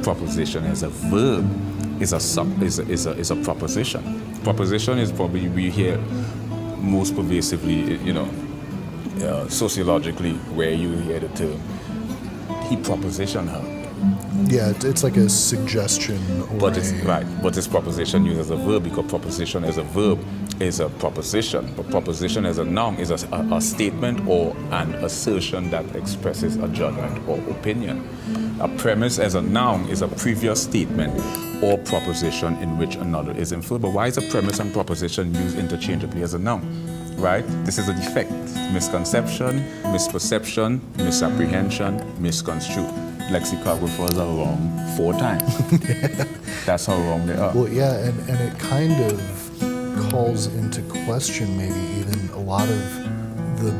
proposition as a verb is a proposition. Proposition is probably we hear most pervasively, sociologically, where you hear the term, he propositioned her. Yeah, it's like a suggestion. But it's proposition used as a verb, because proposition as a verb is a proposition. But proposition as a noun is a statement or an assertion that expresses a judgment or opinion. A premise as a noun is a previous statement or proposition in which another is inferred. But why is a premise and proposition used interchangeably as a noun? Right? This is a defect. Misconception, misperception, misapprehension, misconstrued. Lexicographers are wrong 4 times. That's how wrong they are. Well, yeah, and it kind of calls into question maybe even a lot of the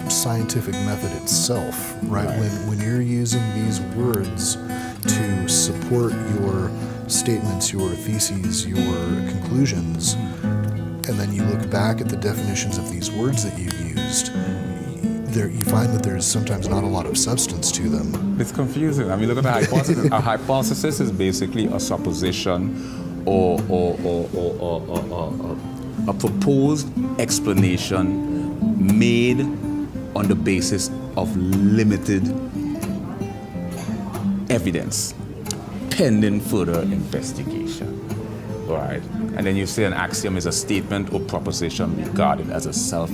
scientific method itself, right? When you're using these words to support your statements, your theses, your conclusions, and then you look back at the definitions of these words that you've used, you find that there's sometimes not a lot of substance to them. It's confusing. I mean, look at the hypothesis. A hypothesis is basically a supposition or a proposed explanation made on the basis of limited evidence, pending further investigation. Right? And then you say an axiom is a statement or proposition regarded as a self